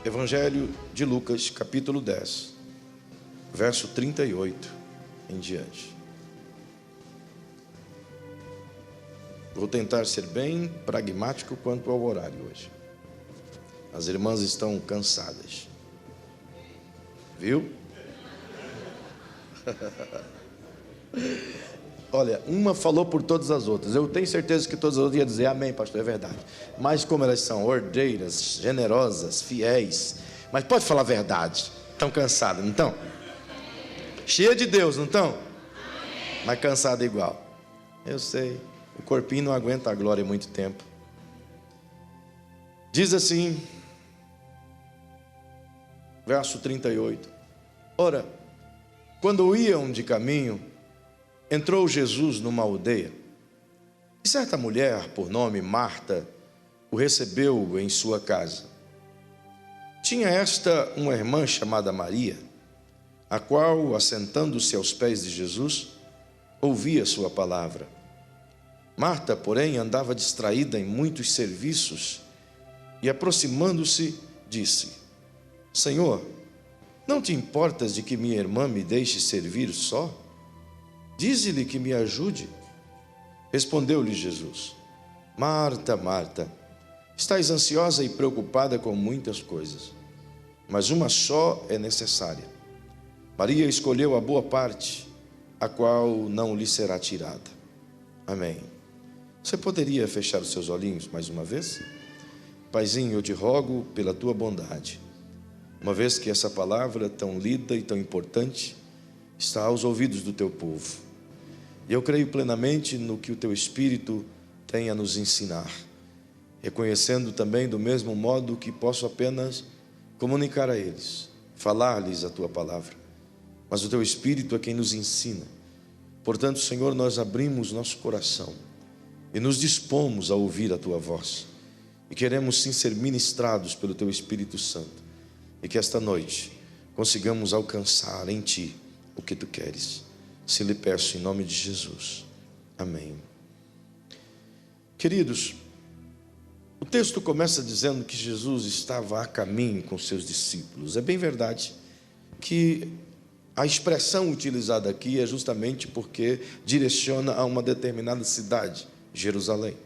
Evangelho de Lucas, capítulo 10, verso 38 em diante. Vou tentar ser bem pragmático quanto ao horário hoje. As irmãs estão cansadas. Viu? Olha, uma falou por todas as outras. Eu tenho certeza que todas as outras iam dizer amém, pastor, é verdade. Mas como elas são ordeiras, generosas, fiéis, mas pode falar a verdade, estão cansadas, não estão? Cheia de Deus, não estão? Mas cansada igual. Eu sei, o corpinho não aguenta a glória muito tempo. Diz assim, verso 38. Ora, quando iam de caminho, entrou Jesus numa aldeia, e certa mulher, por nome Marta, o recebeu em sua casa. Tinha esta uma irmã chamada Maria, a qual, assentando-se aos pés de Jesus, ouvia sua palavra. Marta, porém, andava distraída em muitos serviços, e aproximando-se, disse: Senhor, não te importas de que minha irmã me deixe servir só? Dize-lhe que me ajude. Respondeu-lhe Jesus: Marta, Marta, estás ansiosa e preocupada com muitas coisas, mas uma só é necessária. Maria escolheu a boa parte, a qual não lhe será tirada. Amém. Você poderia fechar os seus olhinhos mais uma vez? Paizinho, eu te rogo pela tua bondade, uma vez que essa palavra tão lida e tão importante está aos ouvidos do teu povo. E eu creio plenamente no que o teu Espírito tem a nos ensinar, reconhecendo também do mesmo modo que posso apenas comunicar a eles, falar-lhes a tua palavra, mas o teu Espírito é quem nos ensina. Portanto, Senhor, nós abrimos nosso coração e nos dispomos a ouvir a tua voz, e queremos sim ser ministrados pelo teu Espírito Santo, e que esta noite consigamos alcançar em ti o que tu queres. Se lhe peço em nome de Jesus. Amém. Queridos, o texto começa dizendo que Jesus estava a caminho com seus discípulos. É bem verdade que a expressão utilizada aqui é justamente porque direciona a uma determinada cidade, Jerusalém.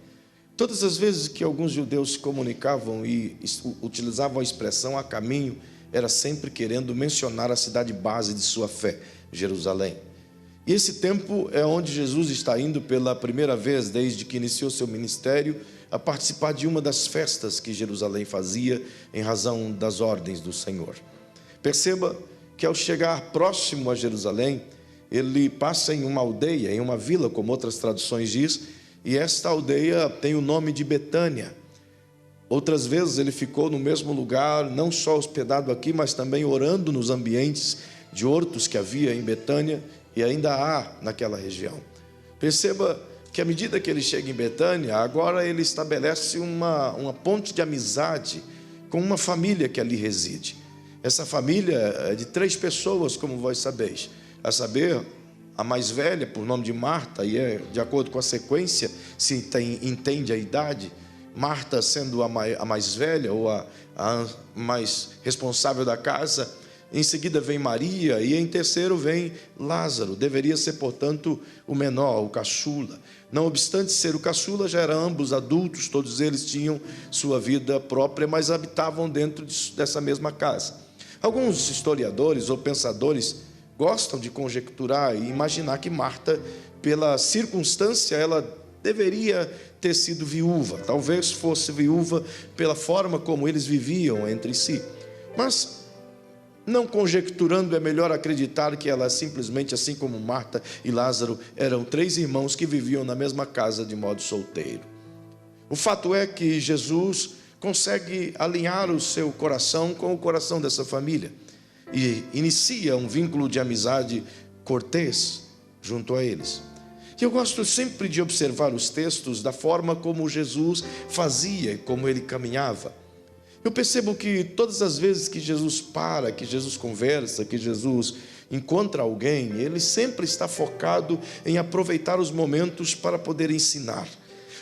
Todas as vezes que alguns judeus se comunicavam e utilizavam a expressão a caminho, era sempre querendo mencionar a cidade base de sua fé, Jerusalém. E esse tempo é onde Jesus está indo pela primeira vez, desde que iniciou seu ministério, a participar de uma das festas que Jerusalém fazia, em razão das ordens do Senhor. Perceba que ao chegar próximo a Jerusalém, ele passa em uma aldeia, em uma vila, como outras traduções diz, e esta aldeia tem o nome de Betânia. Outras vezes ele ficou no mesmo lugar, não só hospedado aqui, mas também orando nos ambientes de hortos que havia em Betânia, e ainda há naquela região. Perceba que à medida que ele chega em Betânia, agora ele estabelece uma ponte de amizade com uma família que ali reside. Essa família é de 3 pessoas, como vós sabeis. A saber, a mais velha, por nome de Marta, e é de acordo com a sequência, se entende a idade, Marta sendo a mais velha, ou a mais responsável da casa. Em seguida vem Maria, e em terceiro vem Lázaro. Deveria ser, portanto, o menor, o caçula. Não obstante ser o caçula, já eram ambos adultos, todos eles tinham sua vida própria, mas habitavam dentro dessa mesma casa. Alguns historiadores ou pensadores gostam de conjecturar e imaginar que Marta, pela circunstância, ela deveria ter sido viúva. Talvez fosse viúva pela forma como eles viviam entre si. Mas, não conjecturando, é melhor acreditar que ela simplesmente, assim como Marta e Lázaro, eram 3 irmãos que viviam na mesma casa de modo solteiro. O fato é que Jesus consegue alinhar o seu coração com o coração dessa família e inicia um vínculo de amizade cortês junto a eles. E eu gosto sempre de observar os textos da forma como Jesus fazia e como ele caminhava. Eu percebo que todas as vezes que Jesus para, que Jesus conversa, que Jesus encontra alguém, ele sempre está focado em aproveitar os momentos para poder ensinar.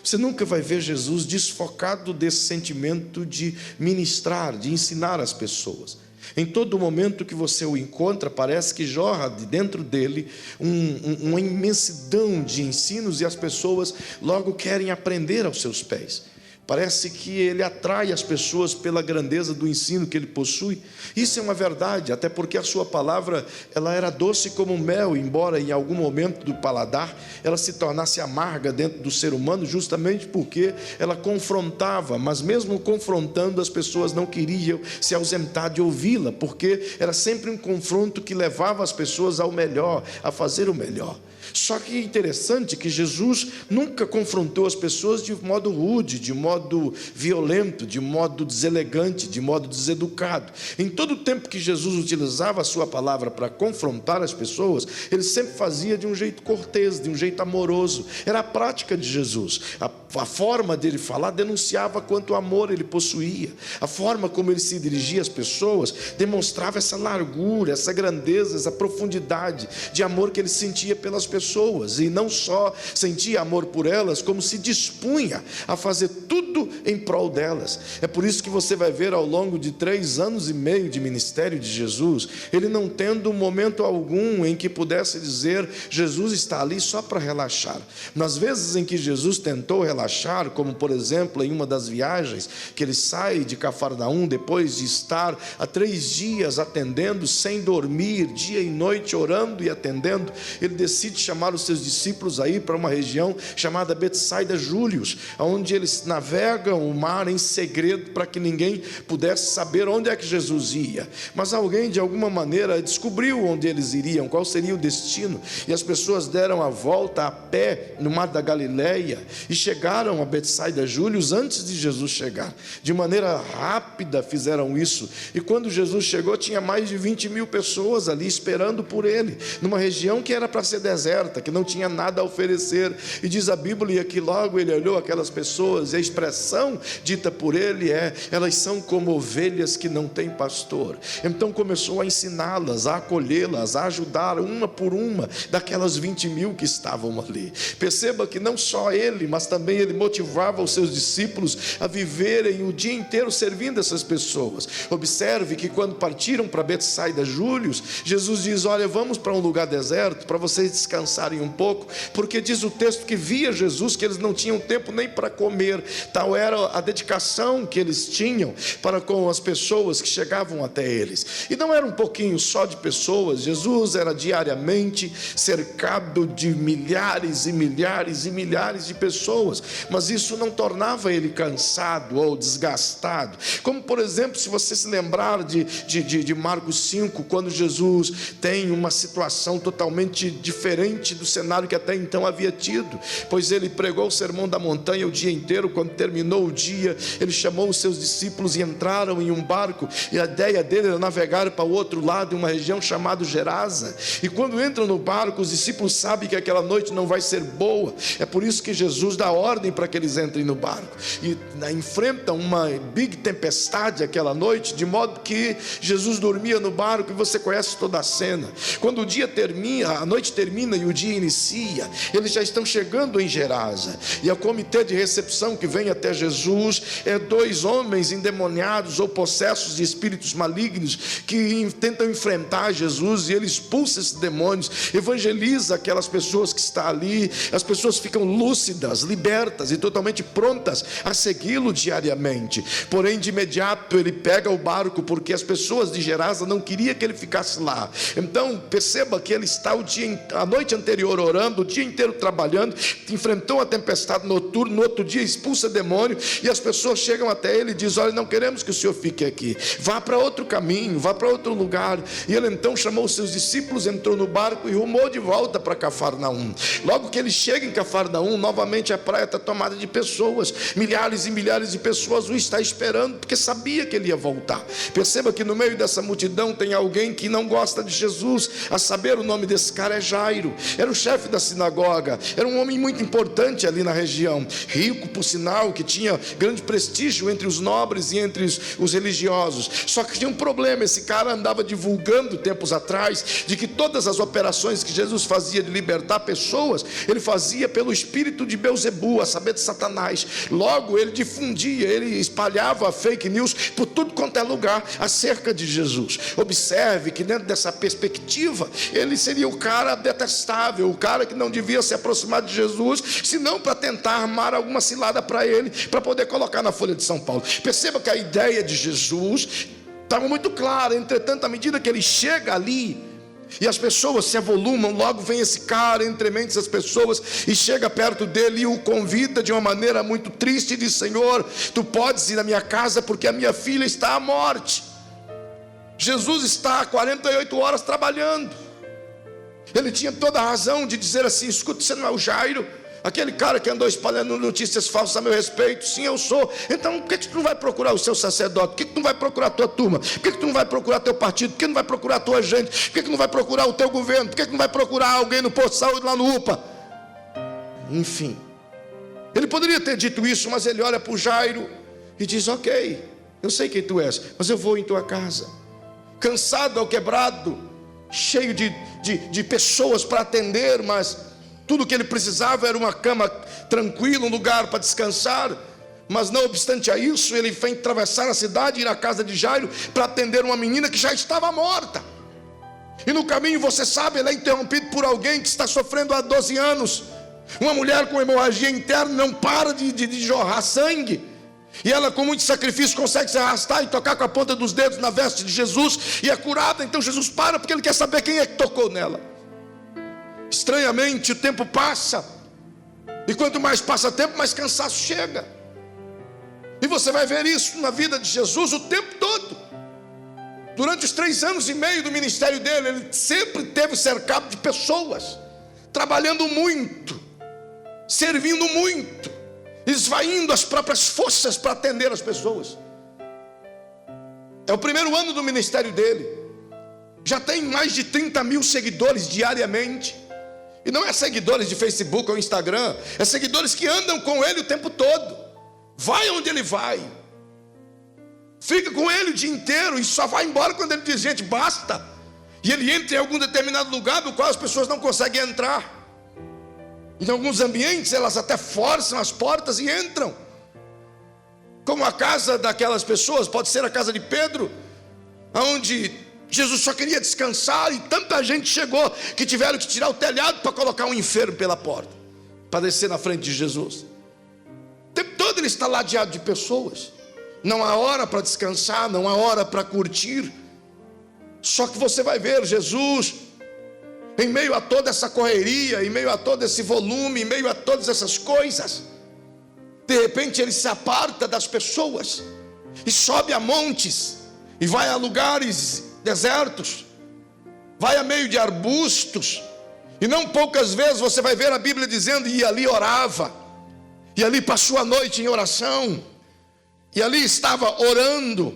Você nunca vai ver Jesus desfocado desse sentimento de ministrar, de ensinar as pessoas. Em todo momento que você o encontra, parece que jorra de dentro dele uma imensidão de ensinos, e as pessoas logo querem aprender aos seus pés. Parece que ele atrai as pessoas pela grandeza do ensino que ele possui. Isso é uma verdade, até porque a sua palavra, ela era doce como mel, embora em algum momento do paladar ela se tornasse amarga dentro do ser humano, justamente porque ela confrontava, mas mesmo confrontando, as pessoas não queriam se ausentar de ouvi-la, porque era sempre um confronto que levava as pessoas ao melhor, a fazer o melhor. Só que é interessante que Jesus nunca confrontou as pessoas de modo rude, de modo violento, de modo deselegante, de modo deseducado. Em todo o tempo que Jesus utilizava a sua palavra para confrontar as pessoas, ele sempre fazia de um jeito cortês, de um jeito amoroso. Era a prática de Jesus. A forma dele falar denunciava quanto amor ele possuía. A forma como ele se dirigia às pessoas demonstrava essa largura, essa grandeza, essa profundidade de amor que ele sentia pelas pessoas, e não só sentia amor por elas, como se dispunha a fazer tudo em prol delas. É por isso que você vai ver ao longo de 3 anos e meio de ministério de Jesus, ele não tendo momento algum em que pudesse dizer: Jesus está ali só para relaxar. Nas vezes em que Jesus tentou relaxar, como por exemplo em uma das viagens que ele sai de Cafarnaum, depois de estar há 3 dias atendendo sem dormir, dia e noite orando e atendendo, ele decide chamar os seus discípulos aí para uma região chamada Betsaida Júlios, onde eles navegam o mar em segredo para que ninguém pudesse saber onde é que Jesus ia. Mas alguém de alguma maneira descobriu onde eles iriam, qual seria o destino, e as pessoas deram a volta a pé no mar da Galileia e chegaram a Betsaida Júlios antes de Jesus chegar. De maneira rápida fizeram isso, e quando Jesus chegou tinha mais de 20.000 pessoas ali esperando por ele, numa região que era para ser deserta, que não tinha nada a oferecer. E diz a Bíblia que logo ele olhou aquelas pessoas, e a expressão dita por ele é: elas são como ovelhas que não têm pastor. Então começou a ensiná-las, a acolhê-las, a ajudar uma por uma daquelas 20.000 que estavam ali. Perceba que não só ele, mas também ele motivava os seus discípulos a viverem o dia inteiro servindo essas pessoas. Observe que quando partiram para Betsaida Júlios, Jesus diz: olha, vamos para um lugar deserto para vocês descansarem um pouco, porque diz o texto que via Jesus que eles não tinham tempo nem para comer, tal era a dedicação que eles tinham para com as pessoas que chegavam até eles. E não era um pouquinho só de pessoas, Jesus era diariamente cercado de milhares e milhares e milhares de pessoas, mas isso não tornava ele cansado ou desgastado. Como por exemplo, se você se lembrar de Marcos 5, quando Jesus tem uma situação totalmente diferente do cenário que até então havia tido, pois ele pregou o sermão da montanha o dia inteiro. Quando terminou o dia, ele chamou os seus discípulos e entraram em um barco, e a ideia dele era navegar para o outro lado, em uma região chamada Gerasa. E quando entram no barco, os discípulos sabem que aquela noite não vai ser boa, é por isso que Jesus dá ordem para que eles entrem no barco, e enfrentam uma big tempestade aquela noite, de modo que Jesus dormia no barco, e você conhece toda a cena. Quando o dia termina, a noite termina e o dia inicia, eles já estão chegando em Gerasa, e o comitê de recepção que vem até Jesus é 2 homens endemoniados ou possessos de espíritos malignos que tentam enfrentar Jesus, e ele expulsa esses demônios, evangeliza aquelas pessoas que estão ali. As pessoas ficam lúcidas, libertas e totalmente prontas a segui-lo diariamente. Porém, de imediato ele pega o barco, porque as pessoas de Gerasa não queriam que ele ficasse lá. Então perceba que ele está a noite anterior orando, o dia inteiro trabalhando, enfrentou a tempestade noturna, no outro dia expulsa demônio, e as pessoas chegam até ele e dizem: olha, não queremos que o senhor fique aqui, vá para outro caminho, vá para outro lugar. E ele então chamou os seus discípulos, entrou no barco e rumou de volta para Cafarnaum. Logo que ele chega em Cafarnaum, novamente a praia está tomada de pessoas, milhares e milhares de pessoas o está esperando, porque sabia que ele ia voltar. Perceba que no meio dessa multidão tem alguém que não gosta de Jesus, a saber, o nome desse cara é Jairo. Era o chefe da sinagoga, era um homem muito importante ali na região, rico por sinal, local que tinha grande prestígio entre os nobres e entre os religiosos. Só que tinha um problema: esse cara andava divulgando tempos atrás de que todas as operações que Jesus fazia de libertar pessoas, ele fazia pelo espírito de Belzebu, a saber, de Satanás. Logo, ele difundia, ele espalhava fake news por tudo quanto é lugar acerca de Jesus. Observe que dentro dessa perspectiva, ele seria o cara detestável, o cara que não devia se aproximar de Jesus, senão para tentar armar alguma cilada para ele, para poder colocar na Folha de São Paulo. Perceba que a ideia de Jesus estava muito clara. Entretanto, à medida que ele chega ali e as pessoas se avolumam, logo vem esse cara entre mentes as pessoas e chega perto dele e o convida de uma maneira muito triste e diz: Senhor, tu podes ir à minha casa porque a minha filha está à morte. Jesus está há 48 horas trabalhando. Ele tinha toda a razão de dizer assim: escuta, você não é o Jairo, aquele cara que andou espalhando notícias falsas a meu respeito? Sim, eu sou. Então por que tu não vai procurar o seu sacerdote? Por que tu não vai procurar a tua turma? Por que tu não vai procurar teu partido? Por que não vai procurar a tua gente? Por que tu não vai procurar o teu governo? Por que tu não vai procurar alguém no posto de saúde lá no UPA? Enfim, ele poderia ter dito isso, mas ele olha para o Jairo e diz: ok, eu sei quem tu és, mas eu vou em tua casa, cansado ao quebrado, cheio de pessoas para atender, mas tudo que ele precisava era uma cama tranquila, um lugar para descansar. Mas não obstante a isso, ele vem atravessar a cidade e ir à casa de Jairo para atender uma menina que já estava morta. E no caminho, você sabe, ele é interrompido por alguém que está sofrendo há 12 anos. Uma mulher com hemorragia interna, não para de jorrar sangue. E ela, com muito sacrifício, consegue se arrastar e tocar com a ponta dos dedos na veste de Jesus e é curada. Então Jesus para porque ele quer saber quem é que tocou nela. Estranhamente, o tempo passa, e quanto mais passa tempo, mais cansaço chega. E você vai ver isso na vida de Jesus o tempo todo. Durante os 3 anos e meio do ministério dele, ele sempre teve cercado de pessoas, trabalhando muito, servindo muito, esvaindo as próprias forças para atender as pessoas. É o primeiro ano do ministério dele, já tem mais de 30 mil seguidores diariamente. E não é seguidores de Facebook ou Instagram, é seguidores que andam com ele o tempo todo, vai onde ele vai, fica com ele o dia inteiro e só vai embora quando ele diz: gente, basta. E ele entra em algum determinado lugar do qual as pessoas não conseguem entrar. Em alguns ambientes elas até forçam as portas e entram, como a casa daquelas pessoas, pode ser a casa de Pedro, onde Jesus só queria descansar e tanta gente chegou que tiveram que tirar o telhado para colocar um enfermo pela porta, para descer na frente de Jesus. O tempo todo ele está ladeado de pessoas. Não há hora para descansar, não há hora para curtir. Só que você vai ver Jesus, em meio a toda essa correria, em meio a todo esse volume, em meio a todas essas coisas, de repente ele se aparta das pessoas e sobe a montes e vai a lugares desertos, vai a meio de arbustos, e não poucas vezes você vai ver a Bíblia dizendo: e ali orava, e ali passou a noite em oração, e ali estava orando.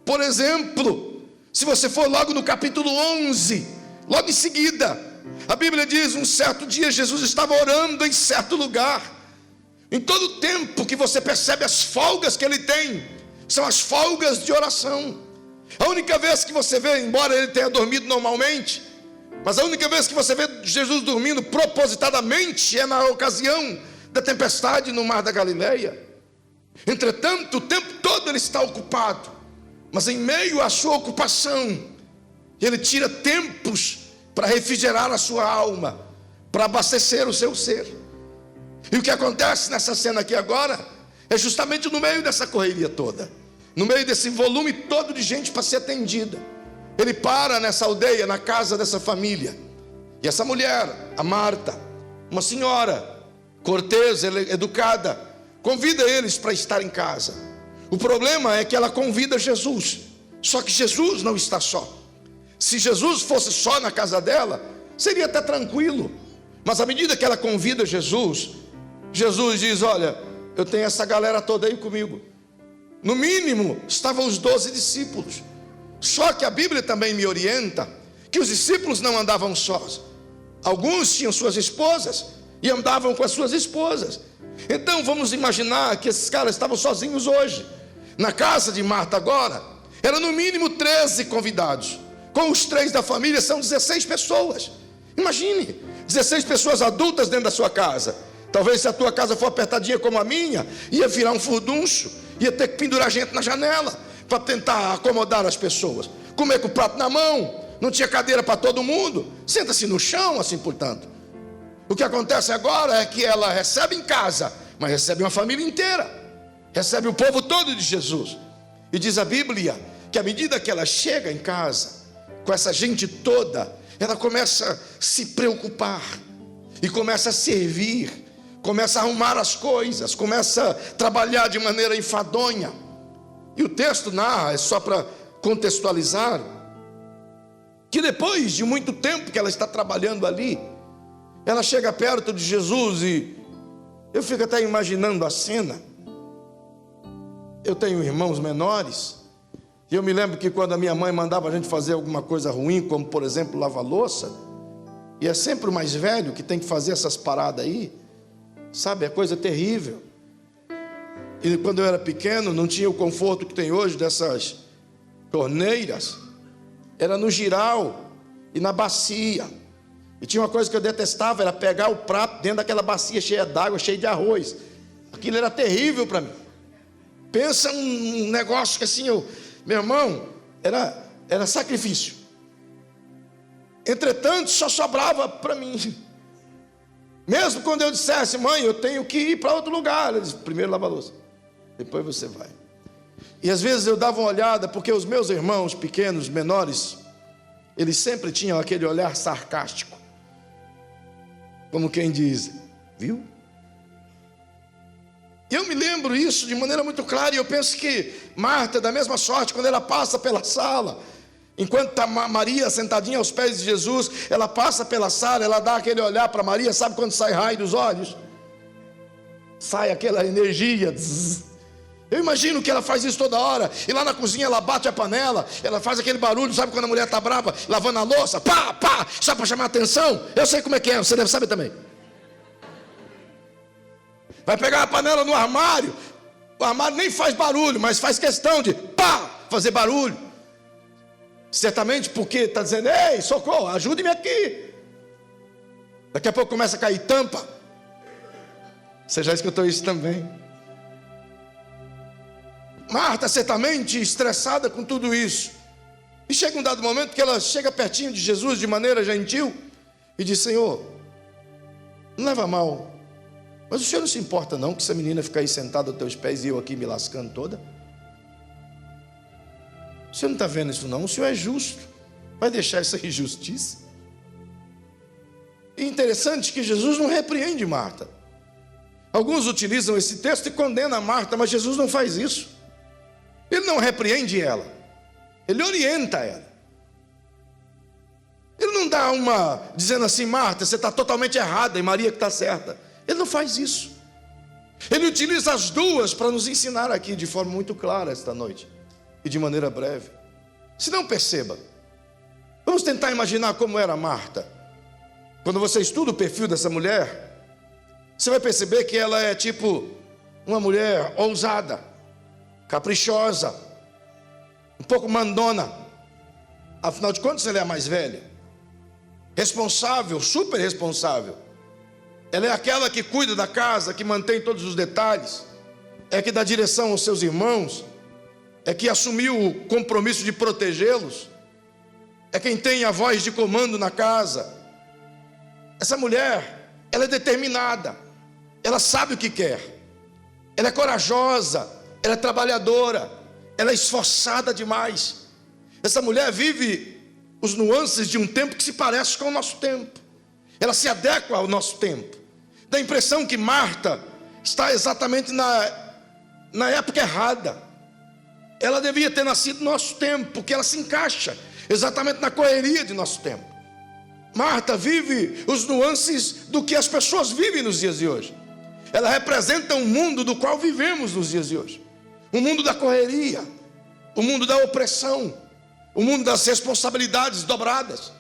Por exemplo, se você for logo no capítulo 11, logo em seguida, a Bíblia diz: um certo dia Jesus estava orando em certo lugar. Em todo o tempo que você percebe as folgas que ele tem, são as folgas de oração. A única vez que você vê, embora ele tenha dormido normalmente, mas a única vez que você vê Jesus dormindo propositadamente é na ocasião da tempestade no mar da Galileia. Entretanto, o tempo todo ele está ocupado, mas em meio à sua ocupação, ele tira tempos para refrigerar a sua alma, para abastecer o seu ser. E o que acontece nessa cena aqui agora é justamente no meio dessa correria toda, no meio desse volume todo de gente para ser atendida, ele para nessa aldeia, na casa dessa família. E essa mulher, a Marta, uma senhora cortês, educada, convida eles para estar em casa. O problema é que ela convida Jesus, só que Jesus não está só. Se Jesus fosse só na casa dela, seria até tranquilo. Mas à medida que ela convida Jesus, Jesus diz: olha, eu tenho essa galera toda aí comigo. No mínimo, estavam os 12 discípulos. Só que a Bíblia também me orienta que os discípulos não andavam sós. Alguns tinham suas esposas e andavam com as suas esposas. Então vamos imaginar que esses caras estavam sozinhos hoje. Na casa de Marta agora, eram no mínimo 13 convidados. Com os 3 da família são 16 pessoas. Imagine, 16 pessoas adultas dentro da sua casa. Talvez se a tua casa for apertadinha como a minha, ia virar um furdunço, ia ter que pendurar gente na janela para tentar acomodar as pessoas. Comer com o prato na mão, não tinha cadeira para todo mundo, senta-se no chão, assim portanto. O que acontece agora é que ela recebe em casa, mas recebe uma família inteira, recebe o povo todo de Jesus. E diz a Bíblia que à medida que ela chega em casa, com essa gente toda, ela começa a se preocupar, e começa a servir, começa a arrumar as coisas, começa a trabalhar de maneira enfadonha. E o texto narra, é só para contextualizar, que depois de muito tempo que ela está trabalhando ali, ela chega perto de Jesus e eu fico até imaginando a cena. Eu tenho irmãos menores, e eu me lembro que quando a minha mãe mandava a gente fazer alguma coisa ruim, como por exemplo lavar louça, e é sempre o mais velho que tem que fazer essas paradas aí, sabe, é coisa terrível. E quando eu era pequeno, não tinha o conforto que tem hoje dessas torneiras, era no giral e na bacia. E tinha uma coisa que eu detestava, era pegar o prato dentro daquela bacia cheia d'água, cheia de arroz. Aquilo era terrível para mim. Pensa um negócio que assim, meu irmão, era sacrifício. Entretanto, só sobrava para mim. Mesmo quando eu dissesse, mãe, eu tenho que ir para outro lugar, ela disse, primeiro lava a louça, depois você vai. E às vezes eu dava uma olhada, porque os meus irmãos pequenos, menores, eles sempre tinham aquele olhar sarcástico, como quem diz, viu? E eu me lembro isso de maneira muito clara, e eu penso que Marta, da mesma sorte, quando ela passa pela sala, enquanto está Maria sentadinha aos pés de Jesus, ela passa pela sala, ela dá aquele olhar para Maria, sabe quando sai raio dos olhos? Sai aquela energia. Eu imagino que ela faz isso toda hora, e lá na cozinha ela bate a panela, ela faz aquele barulho, sabe quando a mulher está brava, lavando a louça, pá, pá, só para chamar a atenção. Eu sei como é que é, você deve saber também. Vai pegar a panela no armário, o armário nem faz barulho, mas faz questão de, pá, fazer barulho. Certamente porque está dizendo, ei, socorro, ajude-me aqui. Daqui a pouco começa a cair tampa. Você já escutou isso também? Marta, certamente estressada com tudo isso, e chega um dado momento que ela chega pertinho de Jesus de maneira gentil e diz, Senhor, não leva mal, mas o Senhor não se importa não que essa menina fique aí sentada aos teus pés e eu aqui me lascando toda? O Senhor não está vendo isso não? O Senhor é justo, vai deixar essa injustiça? E interessante que Jesus não repreende Marta. Alguns utilizam esse texto e condenam Marta, mas Jesus não faz isso. Ele não repreende ela, ele orienta ela. Ele não dá uma, dizendo assim, Marta, você está totalmente errada e Maria que está certa. Ele não faz isso. Ele utiliza as duas para nos ensinar aqui de forma muito clara esta noite e de maneira breve. Se não, perceba, vamos tentar imaginar como era Marta. Quando você estuda o perfil dessa mulher, você vai perceber que ela é tipo uma mulher ousada, caprichosa, um pouco mandona. Afinal de contas, ela é a mais velha, responsável, super responsável. Ela é aquela que cuida da casa, que mantém todos os detalhes, é que dá direção aos seus irmãos, é que assumiu o compromisso de protegê-los, é quem tem a voz de comando na casa. Essa mulher, ela é determinada, ela sabe o que quer, ela é corajosa, ela é trabalhadora, ela é esforçada demais. Essa mulher vive os nuances de um tempo que se parece com o nosso tempo, ela se adequa ao nosso tempo. Dá a impressão que Marta está exatamente na época errada. Ela devia ter nascido no nosso tempo, porque ela se encaixa exatamente na correria de nosso tempo. Marta vive os nuances do que as pessoas vivem nos dias de hoje. Ela representa um mundo do qual vivemos nos dias de hoje. O mundo da correria, o mundo da opressão, o mundo das responsabilidades dobradas,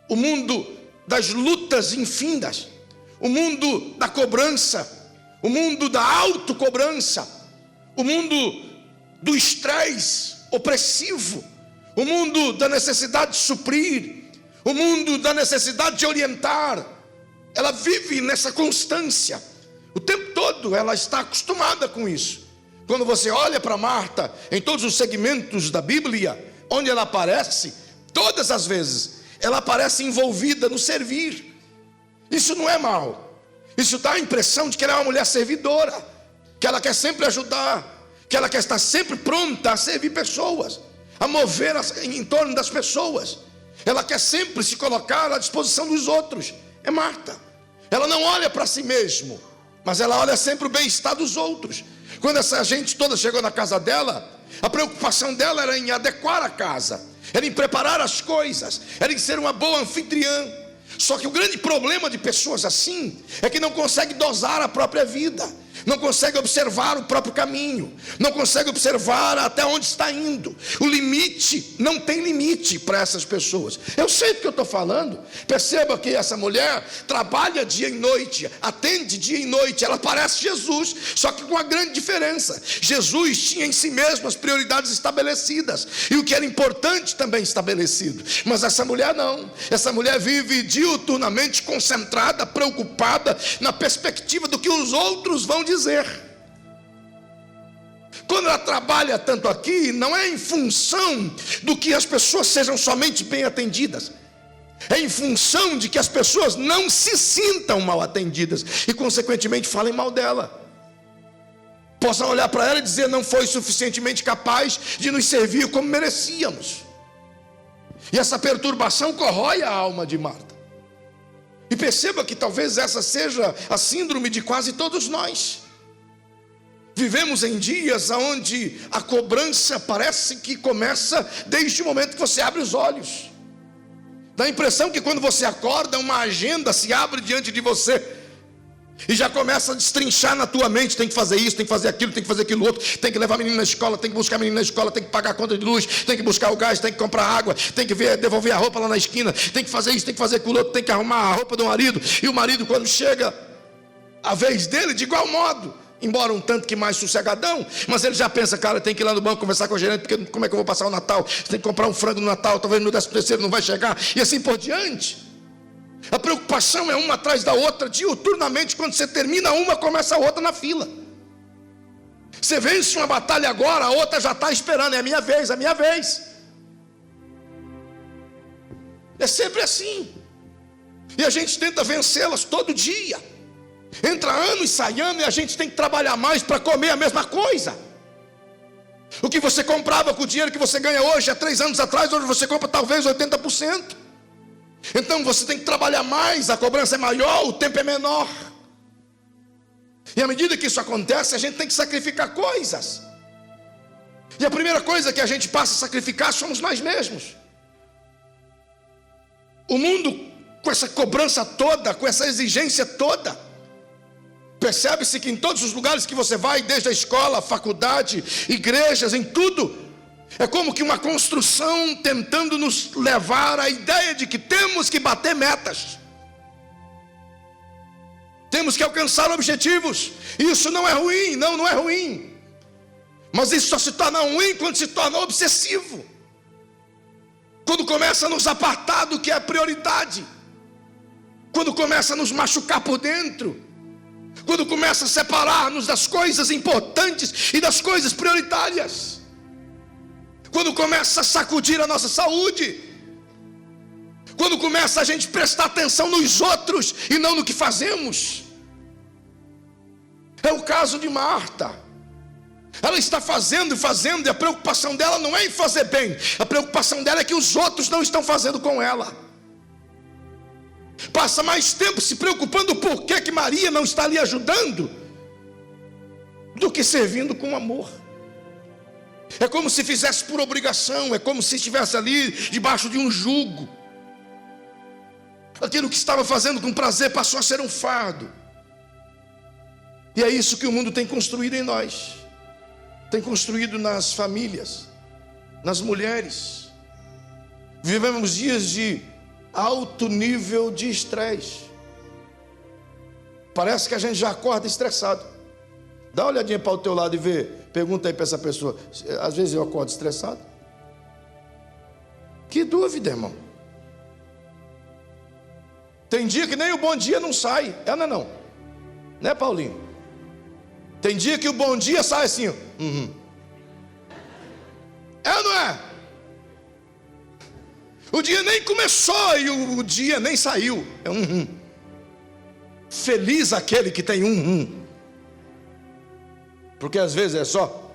o mundo das lutas infindas, o mundo da cobrança, o mundo da autocobrança, o mundo do estresse opressivo, o mundo da necessidade de suprir, o mundo da necessidade de orientar. Ela vive nessa constância, o tempo todo ela está acostumada com isso. Quando você olha para Marta, em todos os segmentos da Bíblia, onde ela aparece, todas as vezes, ela aparece envolvida no servir. Isso não é mal, isso dá a impressão de que ela é uma mulher servidora, que ela quer sempre ajudar, que ela quer estar sempre pronta a servir pessoas, a mover em torno das pessoas. Ela quer sempre se colocar à disposição dos outros. É Marta. Ela não olha para si mesma, mas ela olha sempre o bem-estar dos outros. Quando essa gente toda chegou na casa dela, a preocupação dela era em adequar a casa, era em preparar as coisas, era em ser uma boa anfitriã. Só que o grande problema de pessoas assim é que não consegue dosar a própria vida, não consegue observar o próprio caminho, não consegue observar até onde está indo. O limite, não tem limite para essas pessoas. Eu sei do que eu estou falando. Perceba que essa mulher trabalha dia e noite, atende dia e noite, ela parece Jesus, só que com uma grande diferença. Jesus tinha em si mesmo as prioridades estabelecidas, e o que era importante também estabelecido. Mas essa mulher não. Essa mulher vive diuturnamente concentrada, preocupada na perspectiva do que os outros vão dizer. Quando ela trabalha tanto aqui, não é em função do que as pessoas sejam somente bem atendidas, é em função de que as pessoas não se sintam mal atendidas e consequentemente falem mal dela, possam olhar para ela e dizer: não foi suficientemente capaz de nos servir como merecíamos. E essa perturbação corrói a alma de Marta. E perceba que talvez essa seja a síndrome de quase todos nós. Vivemos em dias onde a cobrança parece que começa desde o momento que você abre os olhos. Dá a impressão que quando você acorda, uma agenda se abre diante de você e já começa a destrinchar na tua mente: tem que fazer isso, tem que fazer aquilo, tem que fazer aquilo outro, tem que levar a menina na escola, tem que buscar a menina na escola, tem que pagar a conta de luz, tem que buscar o gás, tem que comprar água, tem que devolver a roupa lá na esquina, tem que fazer isso, tem que fazer aquilo outro, tem que arrumar a roupa do marido. E o marido, quando chega a vez dele, de igual modo, embora um tanto que mais sossegadão, mas ele já pensa: cara, tem que ir lá no banco conversar com o gerente, porque como é que eu vou passar o Natal? Tem que comprar um frango no Natal, talvez no 13º não vai chegar, e assim por diante. A preocupação é uma atrás da outra, diuturnamente. Quando você termina uma, começa a outra na fila. Você vence uma batalha agora, a outra já está esperando: é a minha vez, é a minha vez. É sempre assim. E a gente tenta vencê-las todo dia. Entra ano e sai ano, e a gente tem que trabalhar mais para comer a mesma coisa. O que você comprava com o dinheiro que você ganha hoje, há 3 anos atrás, hoje você compra talvez 80%. Então você tem que trabalhar mais, a cobrança é maior, o tempo é menor. E à medida que isso acontece, a gente tem que sacrificar coisas. E a primeira coisa que a gente passa a sacrificar somos nós mesmos. O mundo, com essa cobrança toda, com essa exigência toda, percebe-se que em todos os lugares que você vai, desde a escola, faculdade, igrejas, em tudo, é como que uma construção tentando nos levar à ideia de que temos que bater metas, temos que alcançar objetivos. Isso não é ruim, não é ruim, mas isso só se torna ruim quando se torna obsessivo, quando começa a nos apartar do que é prioridade, quando começa a nos machucar por dentro, quando começa a separar-nos das coisas importantes e das coisas prioritárias, quando começa a sacudir a nossa saúde, quando começa a gente prestar atenção nos outros e não no que fazemos. É o caso de Marta. Ela está fazendo e a preocupação dela não é em fazer bem, a preocupação dela é que os outros não estão fazendo com ela. Passa mais tempo se preocupando por que Maria não está ali ajudando, do que servindo com amor. É como se fizesse por obrigação, é como se estivesse ali debaixo de um jugo. Aquilo que estava fazendo com prazer passou a ser um fardo. E é isso que o mundo tem construído em nós, tem construído nas famílias, nas mulheres. Vivemos dias de alto nível de estresse. Parece que a gente já acorda estressado. Dá uma olhadinha para o teu lado e vê. Pergunta aí para essa pessoa: às vezes eu acordo estressado? Que dúvida, irmão. Tem dia que nem o bom dia não sai. É ou não é não? Né, Paulinho? Tem dia que o bom dia sai assim. É ou não é? O dia nem começou e o dia nem saiu. É Feliz aquele que tem Porque às vezes é só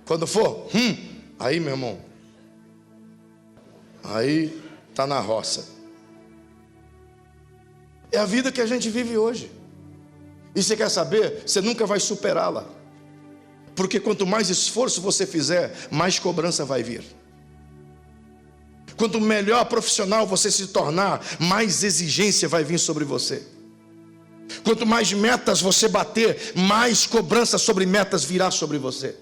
Quando for aí, meu irmão, aí está na roça. É a vida que a gente vive hoje. E você quer saber? Você nunca vai superá-la. Porque quanto mais esforço você fizer, mais cobrança vai vir. Quanto melhor profissional você se tornar, mais exigência vai vir sobre você. Quanto mais metas você bater, mais cobrança sobre metas virá sobre você.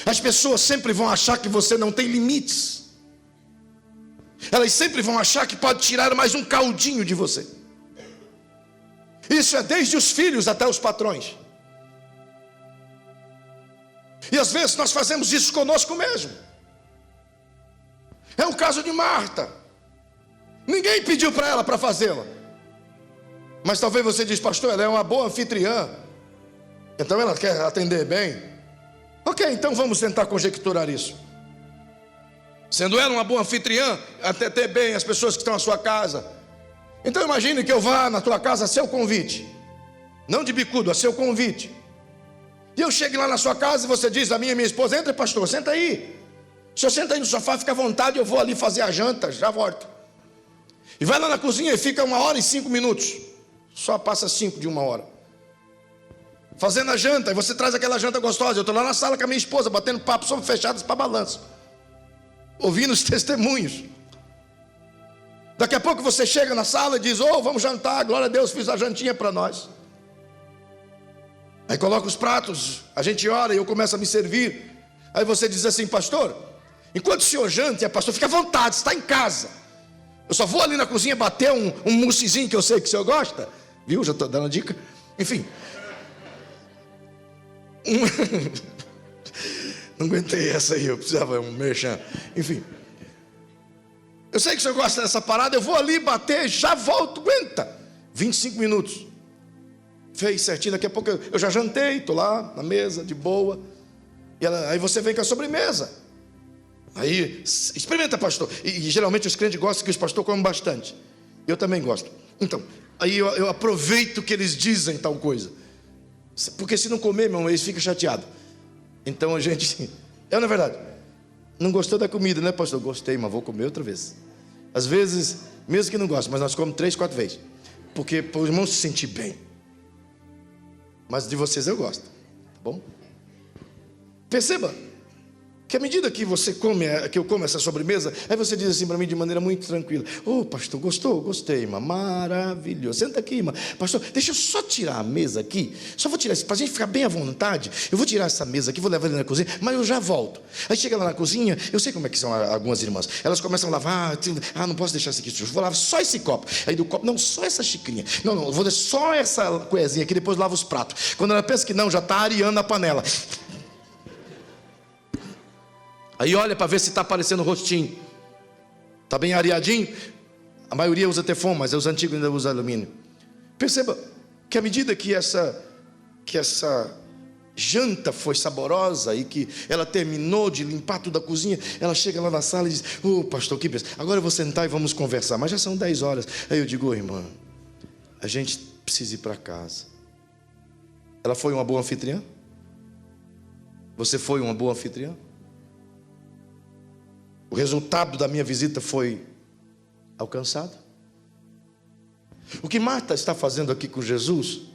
As pessoas sempre vão achar que você não tem limites. Elas sempre vão achar que pode tirar mais um caldinho de você. Isso é desde os filhos até os patrões. E às vezes nós fazemos isso conosco mesmo. É o caso de Marta. Ninguém pediu para ela para fazê-la. Mas talvez você diz: pastor, ela é uma boa anfitriã, então ela quer atender bem. Ok, então vamos tentar conjecturar isso. Sendo ela uma boa anfitriã, atender bem as pessoas que estão na sua casa, então imagine que eu vá na tua casa a seu convite. Não de bicudo, a seu convite. E eu chego lá na sua casa e você diz: a minha esposa, entra, pastor, senta aí. O senhor senta aí no sofá, fica à vontade, eu vou ali fazer a janta, já volto. E vai lá na cozinha e fica 1h05. Só passa 5 de 1 hora fazendo a janta, e você traz aquela janta gostosa. Eu estou lá na sala com a minha esposa, batendo papo sobre fechadas para balanço, ouvindo os testemunhos. Daqui a pouco você chega na sala e diz: vamos jantar, glória a Deus, fiz a jantinha para nós. Aí coloca os pratos, a gente ora e eu começo a me servir. Aí você diz assim: pastor, enquanto o senhor janta, pastor, fica à vontade, está em casa. Eu só vou ali na cozinha bater um moussezinho que eu sei que o senhor gosta. Viu? Já estou dando a dica. Enfim. Não aguentei essa aí, eu precisava um merchan. Enfim. Eu sei que o senhor gosta dessa parada, eu vou ali bater, já volto, aguenta. 25 minutos. Fez certinho, daqui a pouco eu já jantei, estou lá na mesa, de boa. E aí você vem com a sobremesa. Aí, experimenta, pastor. E geralmente os crentes gostam que os pastores comem bastante. Eu também gosto. Então, aí eu aproveito que eles dizem tal coisa. Porque se não comer, meu irmão, eles ficam chateados. Então a gente... não é verdade? Não gostou da comida, né, pastor? Gostei, mas vou comer outra vez. Às vezes, mesmo que não goste, mas nós comemos 3, 4 vezes. Porque para o irmão se sentir bem. Mas de vocês eu gosto. Tá bom? Perceba que à medida que você come, que eu como essa sobremesa, aí você diz assim para mim de maneira muito tranquila: pastor, gostou? Gostei, irmã, maravilhoso. Senta aqui, irmã. Pastor, deixa eu só tirar a mesa aqui. Só vou tirar isso, para a gente ficar bem à vontade. Eu vou tirar essa mesa aqui, vou levar ele na cozinha, mas eu já volto. Aí chega lá na cozinha, eu sei como é que são algumas irmãs. Elas começam a lavar, não posso deixar isso aqui, eu vou lavar só esse copo. Aí do copo, não, só essa xicrinha. Não, eu vou deixar só essa coisinha aqui, depois lavo os pratos. Quando ela pensa que não, já está areando a panela. Aí olha para ver se está aparecendo o rostinho. Está bem areadinho? A maioria usa teflon, mas os antigos ainda usam alumínio. Perceba que à medida que essa janta foi saborosa e que ela terminou de limpar tudo a cozinha, ela chega lá na sala e diz: pastor, que beleza, agora eu vou sentar e vamos conversar. Mas já são 10 horas. Aí eu digo: irmã, a gente precisa ir para casa. Ela foi uma boa anfitriã? Você foi uma boa anfitriã? O resultado da minha visita foi alcançado? O que Marta está fazendo aqui com Jesus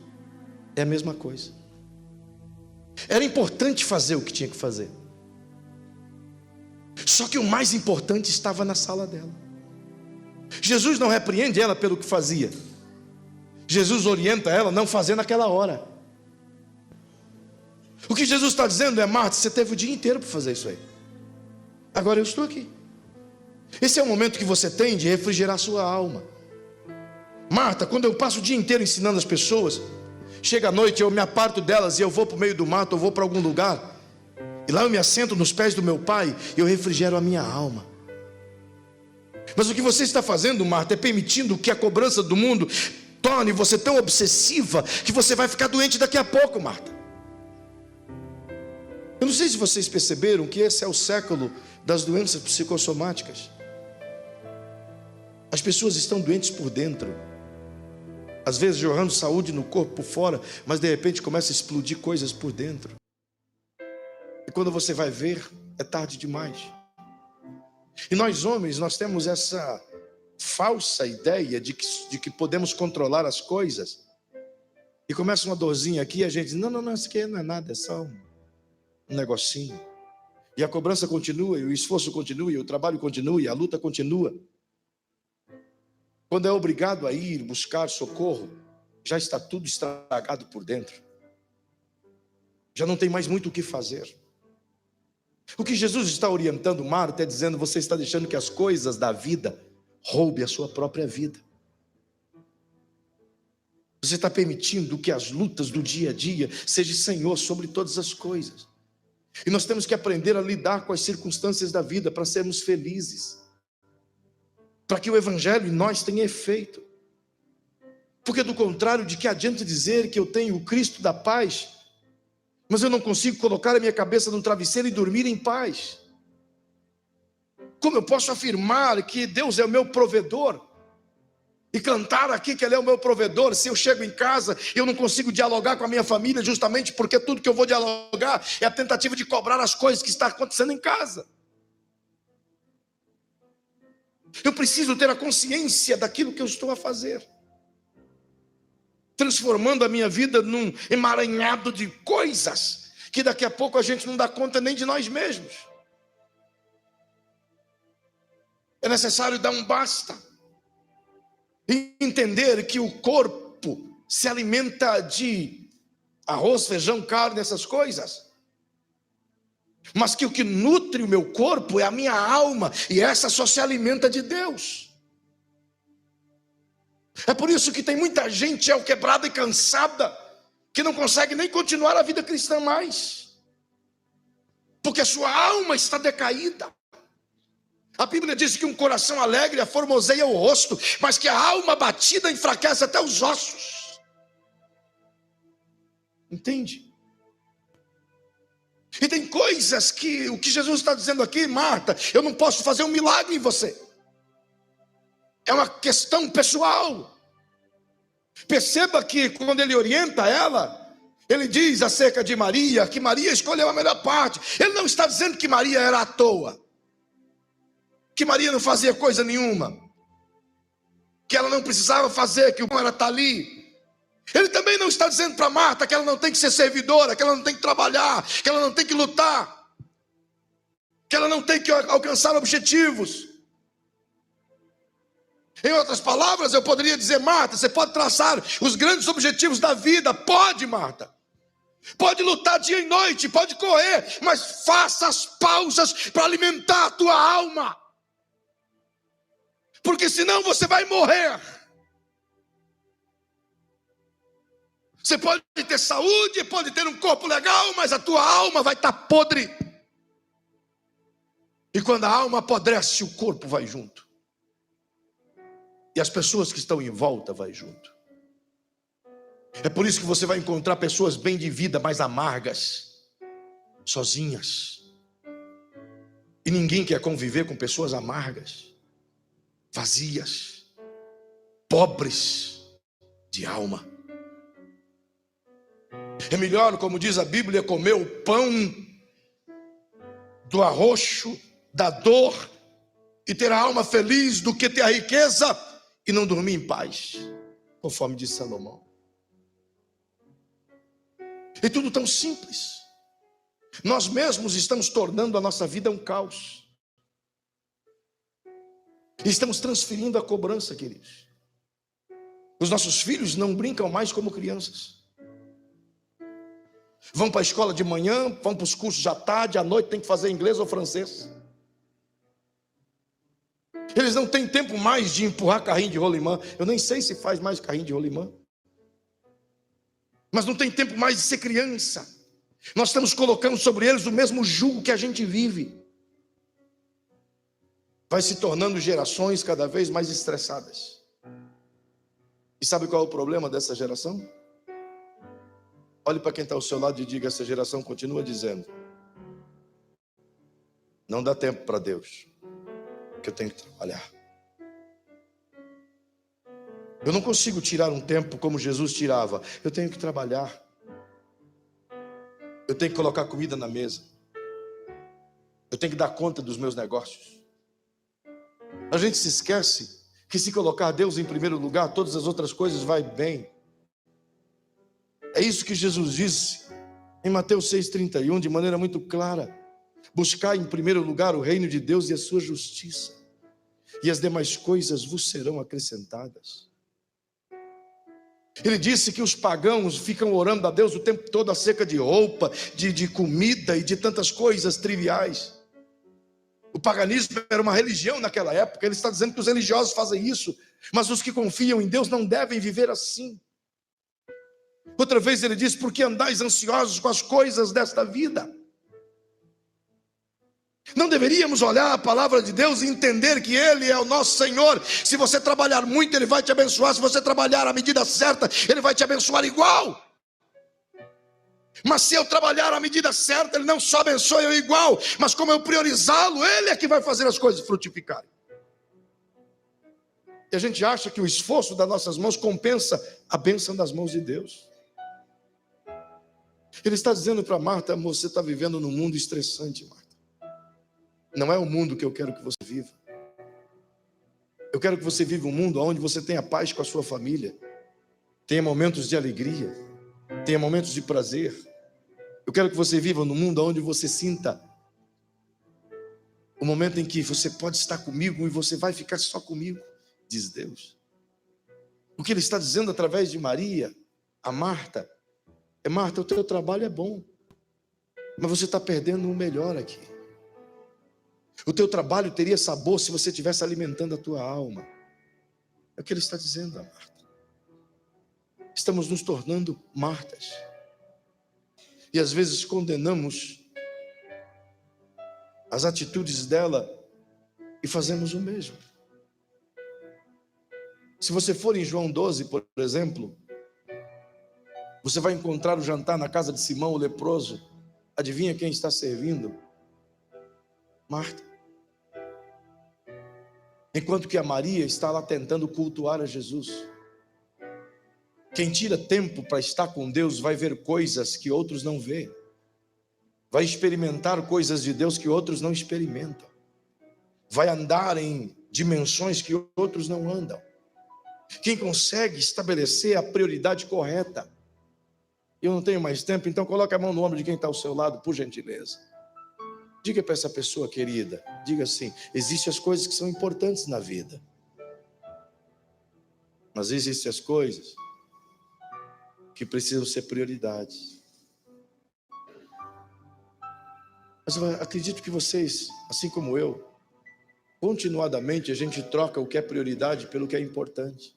é a mesma coisa. Era importante fazer o que tinha que fazer. Só que o mais importante estava na sala dela. Jesus não repreende ela pelo que fazia. Jesus orienta ela a não fazer naquela hora. O que Jesus está dizendo é: Marta, você teve o dia inteiro para fazer isso aí. Agora eu estou aqui. Esse é o momento que você tem de refrigerar sua alma. Marta, quando eu passo o dia inteiro ensinando as pessoas, chega à noite, eu me aparto delas e eu vou para o meio do mato, eu vou para algum lugar, e lá eu me assento nos pés do meu pai e eu refrigero a minha alma. Mas o que você está fazendo, Marta, é permitindo que a cobrança do mundo torne você tão obsessiva que você vai ficar doente daqui a pouco, Marta. Eu não sei se vocês perceberam que esse é o século das doenças psicossomáticas. As pessoas estão doentes por dentro, às vezes jorrando saúde no corpo por fora, mas de repente começa a explodir coisas por dentro. E quando você vai ver, é tarde demais. E nós homens, nós temos essa falsa ideia de que podemos controlar as coisas. E começa uma dorzinha aqui e a gente diz, não, isso aqui não é nada, é só um negocinho. E a cobrança continua, e o esforço continua, e o trabalho continua, e a luta continua. Quando é obrigado a ir buscar socorro, já está tudo estragado por dentro. Já não tem mais muito o que fazer. O que Jesus está orientando Marta é dizendo, você está deixando que as coisas da vida roubem a sua própria vida. Você está permitindo que as lutas do dia a dia sejam Senhor sobre todas as coisas. E nós temos que aprender a lidar com as circunstâncias da vida para sermos felizes, para que o Evangelho em nós tenha efeito. Porque do contrário, de que adianta dizer que eu tenho o Cristo da paz, mas eu não consigo colocar a minha cabeça no travesseiro e dormir em paz? Como eu posso afirmar que Deus é o meu provedor e cantar aqui que Ele é o meu provedor, se eu chego em casa e eu não consigo dialogar com a minha família, justamente porque tudo que eu vou dialogar é a tentativa de cobrar as coisas que estão acontecendo em casa? Eu preciso ter a consciência daquilo que eu estou a fazer, transformando a minha vida num emaranhado de coisas que daqui a pouco a gente não dá conta nem de nós mesmos. É necessário dar um basta e entender que o corpo se alimenta de arroz, feijão, carne, essas coisas, mas que o que nutre o meu corpo é a minha alma, e essa só se alimenta de Deus. É por isso que tem muita gente quebrada e cansada, que não consegue nem continuar a vida cristã mais, porque a sua alma está decaída. A Bíblia diz que um coração alegre aformoseia o rosto, mas que a alma batida enfraquece até os ossos. Entende? E tem coisas que, o que Jesus está dizendo aqui, Marta, eu não posso fazer um milagre em você. É uma questão pessoal. Perceba que quando ele orienta ela, ele diz acerca de Maria, que Maria escolheu a melhor parte. Ele não está dizendo que Maria era à toa, que Maria não fazia coisa nenhuma, que ela não precisava fazer, que o bom era estar ali. Ele também não está dizendo para Marta que ela não tem que ser servidora, que ela não tem que trabalhar, que ela não tem que lutar, que ela não tem que alcançar objetivos. Em outras palavras, eu poderia dizer, Marta, você pode traçar os grandes objetivos da vida. Pode, Marta. Pode lutar dia e noite, pode correr, mas faça as pausas para alimentar a tua alma, porque senão você vai morrer. Você pode ter saúde, pode ter um corpo legal, mas a tua alma vai estar podre. E quando a alma apodrece, o corpo vai junto. E as pessoas que estão em volta vai junto. É por isso que você vai encontrar pessoas bem de vida, mas amargas, sozinhas. E ninguém quer conviver com pessoas amargas, vazias, pobres de alma. É melhor, como diz a Bíblia, comer o pão do arroxo, da dor, e ter a alma feliz, do que ter a riqueza e não dormir em paz, conforme diz Salomão. E tudo tão simples. Nós mesmos estamos tornando a nossa vida um caos. Estamos transferindo a cobrança, queridos. Os nossos filhos não brincam mais como crianças. Vão para a escola de manhã, vão para os cursos à tarde, à noite tem que fazer inglês ou francês. Eles não têm tempo mais de empurrar carrinho de rolimã. Eu nem sei se faz mais carrinho de rolimã. Mas não tem tempo mais de ser criança. Nós estamos colocando sobre eles o mesmo jugo que a gente vive. Vai se tornando gerações cada vez mais estressadas. E sabe qual é o problema dessa geração? Olhe para quem está ao seu lado e diga: essa geração continua dizendo: não dá tempo para Deus, que eu tenho que trabalhar. Eu não consigo tirar um tempo como Jesus tirava. Eu tenho que trabalhar. Eu tenho que colocar comida na mesa. Eu tenho que dar conta dos meus negócios. A gente se esquece que se colocar Deus em primeiro lugar, todas as outras coisas vai bem. É isso que Jesus disse em Mateus 6,31, de maneira muito clara: buscar em primeiro lugar o reino de Deus e a sua justiça, e as demais coisas vos serão acrescentadas. Ele disse que os pagãos ficam orando a Deus o tempo todo acerca de roupa, de comida e de tantas coisas triviais. O paganismo era uma religião naquela época. Ele está dizendo que os religiosos fazem isso, mas os que confiam em Deus não devem viver assim. Outra vez ele diz: por que andais ansiosos com as coisas desta vida? Não deveríamos olhar a palavra de Deus e entender que Ele é o nosso Senhor? Se você trabalhar muito, Ele vai te abençoar. Se você trabalhar à medida certa, Ele vai te abençoar igual. Mas se eu trabalhar à medida certa, Ele não só abençoa eu igual, mas como eu priorizá-lo, Ele é que vai fazer as coisas frutificarem. E a gente acha que o esforço das nossas mãos compensa a bênção das mãos de Deus. Ele está dizendo para Marta: você está vivendo num mundo estressante, Marta. Não é o mundo que eu quero que você viva. Eu quero que você viva um mundo onde você tenha paz com a sua família, tenha momentos de alegria, tenha momentos de prazer. Eu quero que você viva num mundo onde você sinta o momento em que você pode estar comigo e você vai ficar só comigo, diz Deus. O que Ele está dizendo através de Maria a Marta é: Marta, o teu trabalho é bom, mas você está perdendo o melhor aqui. O teu trabalho teria sabor se você estivesse alimentando a tua alma. É o que Ele está dizendo a Marta. Estamos nos tornando Martas. E às vezes condenamos as atitudes dela e fazemos o mesmo. Se você for em João 12, por exemplo, você vai encontrar o jantar na casa de Simão, o leproso. Adivinha quem está servindo? Marta. Enquanto que a Maria está lá tentando cultuar a Jesus. Quem tira tempo para estar com Deus vai ver coisas que outros não vê. Vai experimentar coisas de Deus que outros não experimentam. Vai andar em dimensões que outros não andam. Quem consegue estabelecer a prioridade correta. Eu não tenho mais tempo, então coloque a mão no ombro de quem está ao seu lado, por gentileza. Diga para essa pessoa querida, diga assim: existem as coisas que são importantes na vida, mas existem as coisas que precisam ser prioridades. Mas eu acredito que vocês, assim como eu, continuadamente a gente troca o que é prioridade pelo que é importante.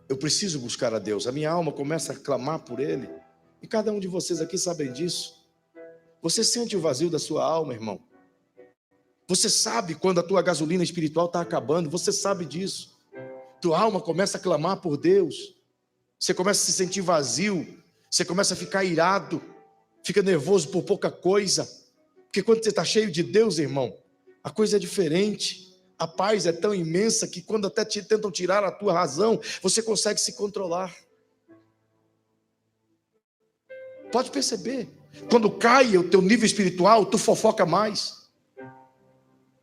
Eu preciso buscar a Deus. A minha alma começa a clamar por Ele. E cada um de vocês aqui sabem disso. Você sente o vazio da sua alma, irmão. Você sabe quando a tua gasolina espiritual está acabando. Você sabe disso. Tua alma começa a clamar por Deus. Você começa a se sentir vazio. Você começa a ficar irado. Fica nervoso por pouca coisa. Porque quando você está cheio de Deus, irmão, a coisa é diferente. A paz é tão imensa que quando até tentam tirar a tua razão, você consegue se controlar. Pode perceber. Quando cai o teu nível espiritual, tu fofoca mais.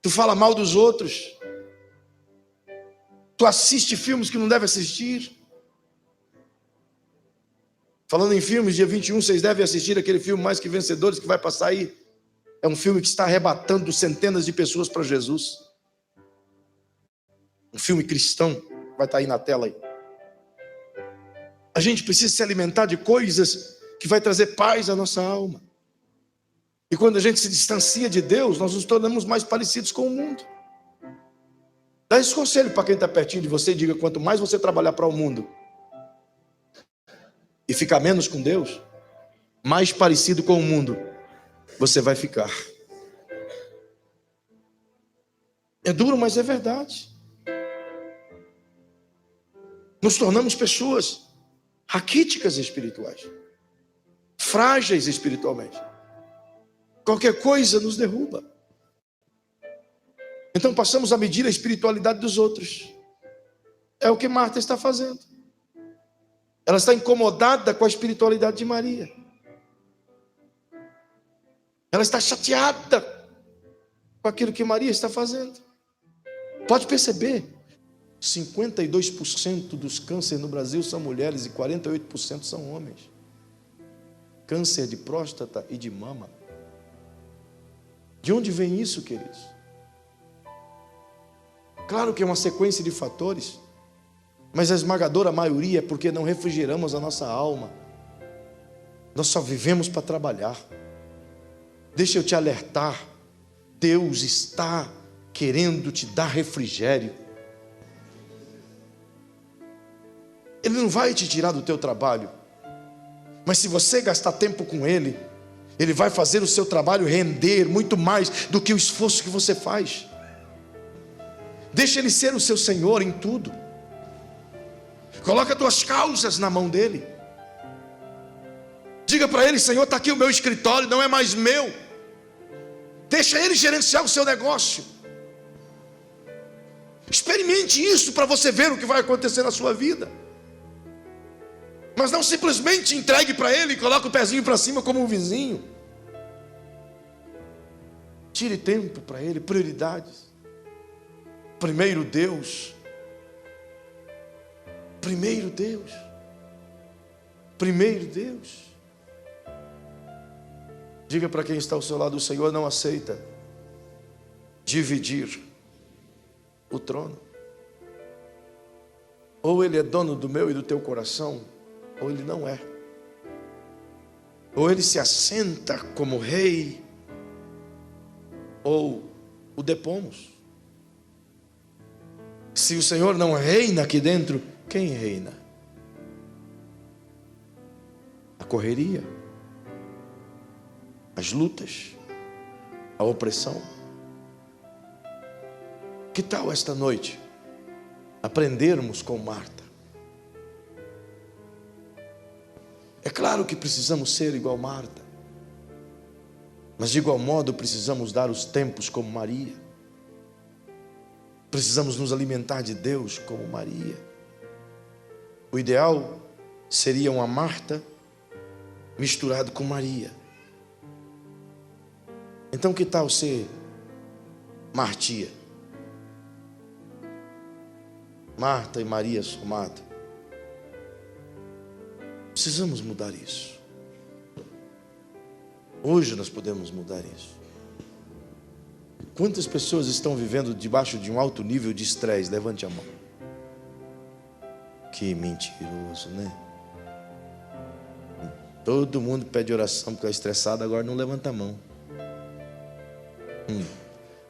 Tu fala mal dos outros. Tu assiste filmes que não deve assistir. Falando em filmes, dia 21, vocês devem assistir aquele filme Mais Que Vencedores que vai passar aí. É um filme que está arrebatando centenas de pessoas para Jesus. Um filme cristão, vai estar aí na tela aí. A gente precisa se alimentar de coisas que vai trazer paz à nossa alma. E quando a gente se distancia de Deus, nós nos tornamos mais parecidos com o mundo. Dá esse conselho para quem está pertinho de você e diga: quanto mais você trabalhar para o mundo e ficar menos com Deus, mais parecido com o mundo você vai ficar. É duro, mas é verdade. Nos tornamos pessoas raquíticas espirituais, frágeis espiritualmente. Qualquer coisa nos derruba. Então passamos a medir a espiritualidade dos outros. É o que Marta está fazendo. Ela está incomodada com a espiritualidade de Maria. Ela está chateada com aquilo que Maria está fazendo. Pode perceber, 52% dos cânceres no Brasil são mulheres e 48% são homens. Câncer de próstata e de mama. De onde vem isso, queridos? Claro que é uma sequência de fatores, mas a esmagadora maioria é porque não refrigeramos a nossa alma. Nós só vivemos para trabalhar. Deixa eu te alertar, Deus está querendo te dar refrigério. Ele não vai te tirar do teu trabalho, mas se você gastar tempo com Ele, Ele vai fazer o seu trabalho render muito mais do que o esforço que você faz. Deixa Ele ser o seu Senhor em tudo. Coloca as tuas causas na mão dEle. Diga para Ele: Senhor, está aqui o meu escritório, não é mais meu. Deixa Ele gerenciar o seu negócio. Experimente isso para você ver o que vai acontecer na sua vida. Mas não simplesmente entregue para Ele e coloque o pezinho para cima como um vizinho. Tire tempo para Ele, prioridades. Primeiro Deus. Primeiro Deus. Primeiro Deus. Diga para quem está ao seu lado: o Senhor não aceita dividir o trono. Ou Ele é dono do meu e do teu coração, ou Ele não é. Ou Ele se assenta como rei, ou o depomos. Se o Senhor não reina aqui dentro, quem reina? A correria, as lutas, a opressão. Que tal esta noite aprendermos com Marta? É claro que precisamos ser igual Marta, mas de igual modo precisamos dar os tempos como Maria. Precisamos nos alimentar de Deus como Maria. O ideal seria uma Marta misturado com Maria. Então que tal ser Martia? Marta e Maria somado. Precisamos mudar isso. Hoje nós podemos mudar isso. Quantas pessoas estão vivendo debaixo de um alto nível de estresse? Levante a mão. Que mentiroso, né? Todo mundo pede oração porque está estressado, agora não levanta a mão.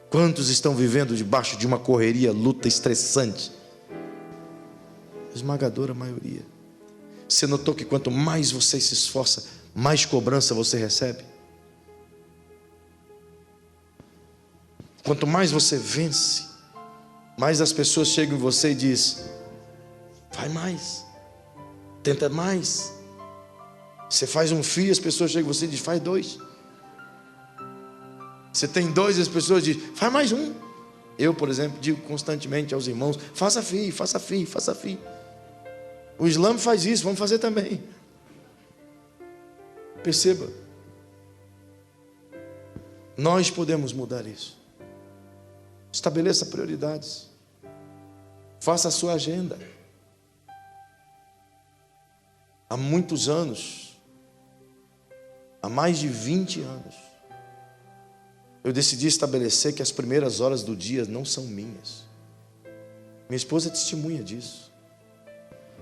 Quantos estão vivendo debaixo de uma correria, luta estressante? Esmagadora maioria. Você notou que quanto mais você se esforça, mais cobrança você recebe? Quanto mais você vence, mais as pessoas chegam em você e dizem: vai mais, tenta mais. Você faz um fio, as pessoas chegam em você e dizem: faz 2. Você tem 2, as pessoas dizem: faz mais 1. Eu, por exemplo, digo constantemente aos irmãos: faça fio, faça fio, faça fio. O Islã faz isso, vamos fazer também. Perceba, nós podemos mudar isso. Estabeleça prioridades. Faça a sua agenda. Há muitos anos, há mais de 20 anos, eu decidi estabelecer que as primeiras horas do dia não são minhas. Minha esposa é testemunha disso.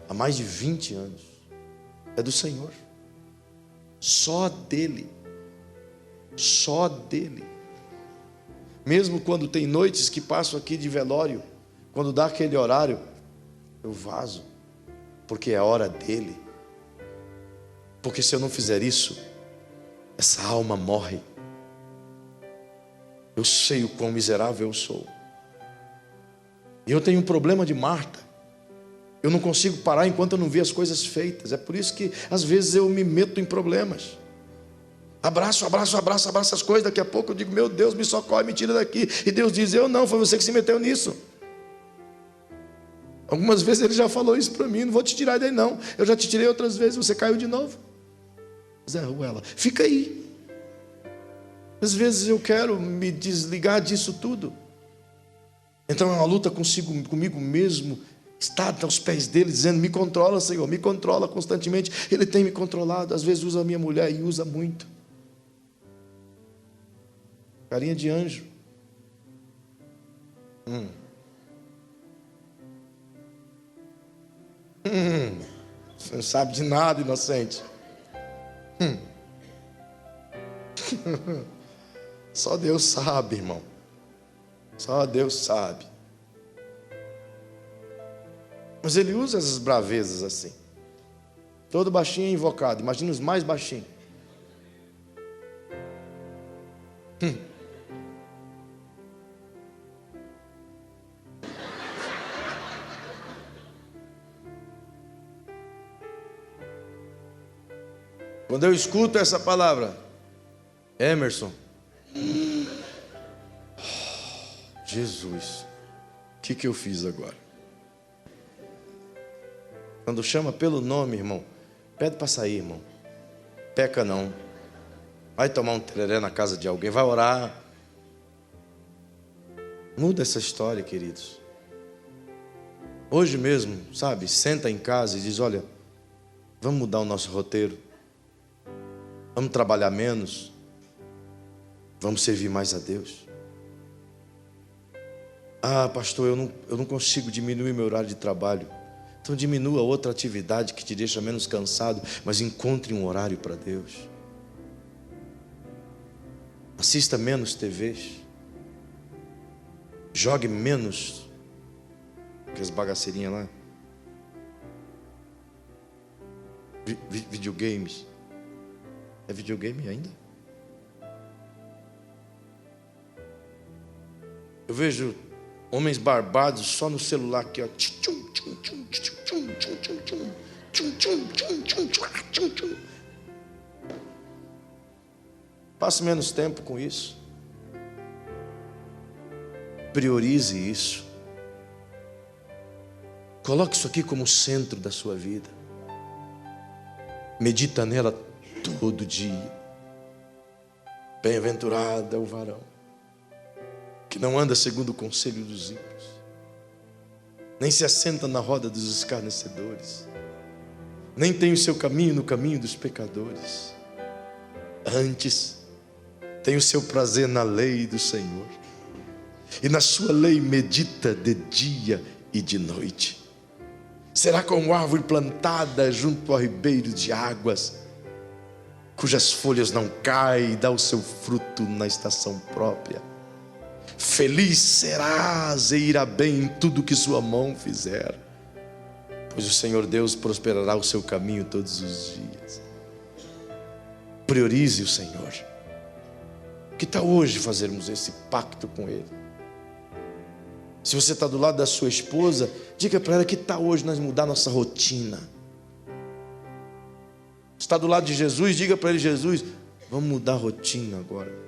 Há mais de 20 anos. É do Senhor. Só dele. só dele. Mesmo quando tem noites que passo aqui de velório, quando dá aquele horário, eu vazo, porque é a hora dele. Porque se eu não fizer isso, essa alma morre. Eu sei o quão miserável eu sou. E eu tenho um problema de Marta. Eu não consigo parar enquanto eu não ver as coisas feitas. É por isso que às vezes eu me meto em problemas. Abraço as coisas. Daqui a pouco eu digo, meu Deus, me socorre, me tira daqui. E Deus diz, eu não, foi você que se meteu nisso. Algumas vezes ele já falou isso para mim, não vou te tirar daí não. Eu já te tirei outras vezes, você caiu de novo. Zé Ruela, fica aí. Às vezes eu quero me desligar disso tudo. Então é uma luta comigo mesmo, estar aos pés dele, dizendo, me controla, Senhor, me controla constantemente. Ele tem me controlado, às vezes usa a minha mulher e usa muito. Carinha de anjo. Você não sabe de nada, inocente. Só Deus sabe, irmão. Só Deus sabe. Mas ele usa essas bravezas assim. Todo baixinho é invocado. Imagina os mais baixinhos. Quando eu escuto essa palavra, Emerson, Jesus, o que eu fiz agora? Quando chama pelo nome, irmão, pede para sair, irmão. Peca não. Vai tomar um tereré na casa de alguém, vai orar. Muda essa história, queridos. Hoje mesmo, sabe, senta em casa e diz, olha, vamos mudar o nosso roteiro. Vamos trabalhar menos. Vamos servir mais a Deus. Ah, pastor, eu não consigo diminuir meu horário de trabalho. Então diminua outra atividade que te deixa menos cansado, mas encontre um horário para Deus. Assista menos TVs. Jogue menos aquelas bagaceirinhas lá. Videogames. É videogame ainda? Eu vejo homens barbados só no celular aqui, ó. Passe menos tempo com isso. Priorize isso. Coloque isso aqui como centro da sua vida. Medita nela todo dia. Bem-aventurado é o varão que não anda segundo o conselho dos ímpios, nem se assenta na roda dos escarnecedores, nem tem o seu caminho no caminho dos pecadores. Antes tem o seu prazer na lei do Senhor, e na sua lei medita de dia e de noite. Será como árvore plantada junto ao ribeiro de águas, cujas folhas não caem e dá o seu fruto na estação própria. Feliz serás e irá bem em tudo que sua mão fizer, pois o Senhor Deus prosperará o seu caminho todos os dias. Priorize o Senhor. Que tal hoje fazermos esse pacto com Ele? Se você está do lado da sua esposa, diga para ela que tal hoje nós mudar nossa rotina. Se está do lado de Jesus, diga para ele, Jesus, vamos mudar a rotina agora.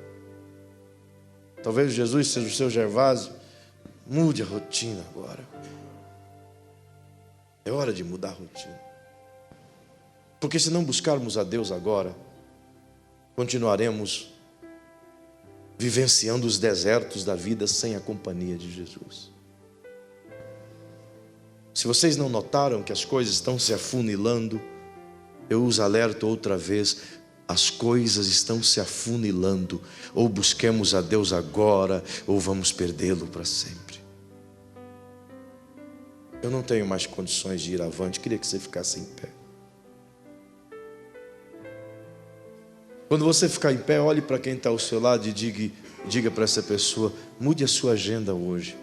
Talvez Jesus seja o seu Gervásio. Mude a rotina agora. É hora de mudar a rotina. Porque se não buscarmos a Deus agora, continuaremos vivenciando os desertos da vida sem a companhia de Jesus. Se vocês não notaram que as coisas estão se afunilando, eu os alerto outra vez. As coisas estão se afunilando. Ou busquemos a Deus agora, ou vamos perdê-lo para sempre. Eu não tenho mais condições de ir avante. Queria que você ficasse em pé. Quando você ficar em pé, olhe para quem está ao seu lado e diga para essa pessoa: mude a sua agenda hoje.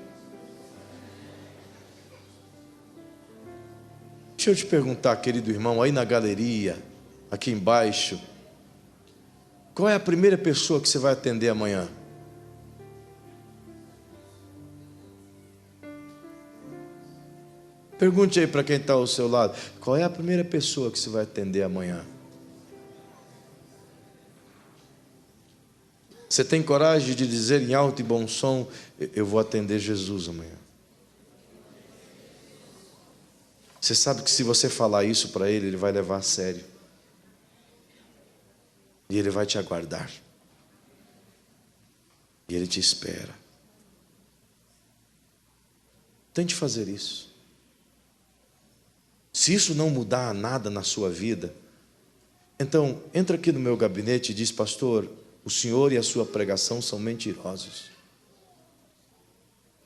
Deixa eu te perguntar, querido irmão, aí na galeria, aqui embaixo, qual é a primeira pessoa que você vai atender amanhã? Pergunte aí para quem está ao seu lado: qual é a primeira pessoa que você vai atender amanhã? Você tem coragem de dizer em alto e bom som: eu vou atender Jesus amanhã? Você sabe que se você falar isso para ele, ele vai levar a sério. E ele vai te aguardar. E ele te espera. Tente fazer isso. Se isso não mudar nada na sua vida, então entra aqui no meu gabinete e diz: pastor, o senhor e a sua pregação são mentirosos.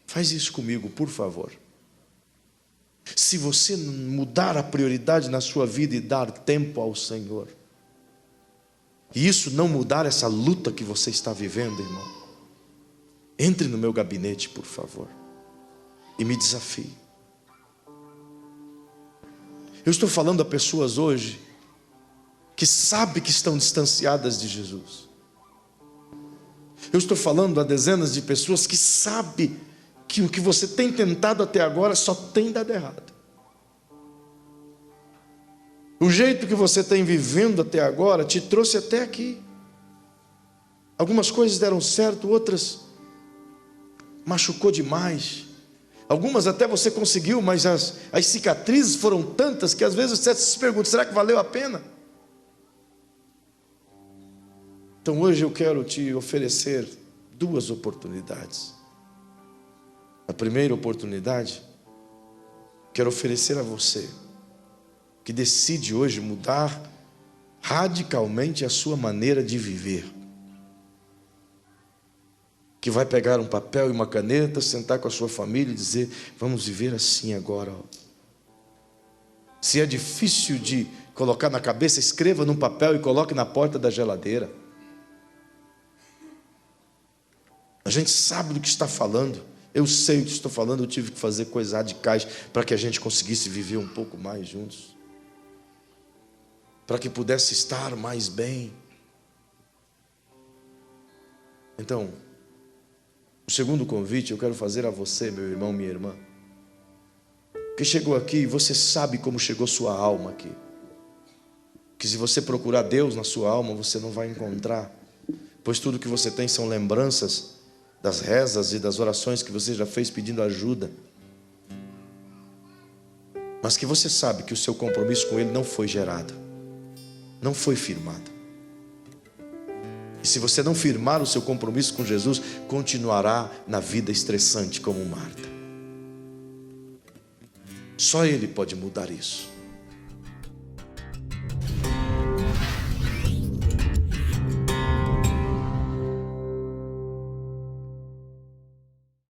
Faz isso comigo, por favor. Se você mudar a prioridade na sua vida e dar tempo ao Senhor, e isso não mudar essa luta que você está vivendo, irmão, entre no meu gabinete, por favor, e me desafie. Eu estou falando a pessoas hoje que sabem que estão distanciadas de Jesus. Eu estou falando a dezenas de pessoas que sabem que o que você tem tentado até agora só tem dado errado. O jeito que você tem vivendo até agora te trouxe até aqui. Algumas coisas deram certo, outras machucou demais. Algumas até você conseguiu, mas as cicatrizes foram tantas que às vezes você se pergunta: será que valeu a pena? Então hoje eu quero te oferecer duas oportunidades. A primeira oportunidade, quero oferecer a você que decide hoje mudar radicalmente a sua maneira de viver. Que vai pegar um papel e uma caneta, sentar com a sua família e dizer: vamos viver assim agora. Se é difícil de colocar na cabeça, escreva num papel e coloque na porta da geladeira. A gente sabe do que está falando. Eu sei o que estou falando. Eu tive que fazer coisas radicais para que a gente conseguisse viver um pouco mais juntos, para que pudesse estar mais bem. Então, o segundo convite eu quero fazer a você, meu irmão, minha irmã, que chegou aqui e você sabe como chegou sua alma aqui, que se você procurar Deus na sua alma, você não vai encontrar, pois tudo que você tem são lembranças das rezas e das orações que você já fez pedindo ajuda, mas que você sabe que o seu compromisso com Ele não foi gerado, não foi firmado. E se você não firmar o seu compromisso com Jesus, continuará na vida estressante como Marta. Só Ele pode mudar isso.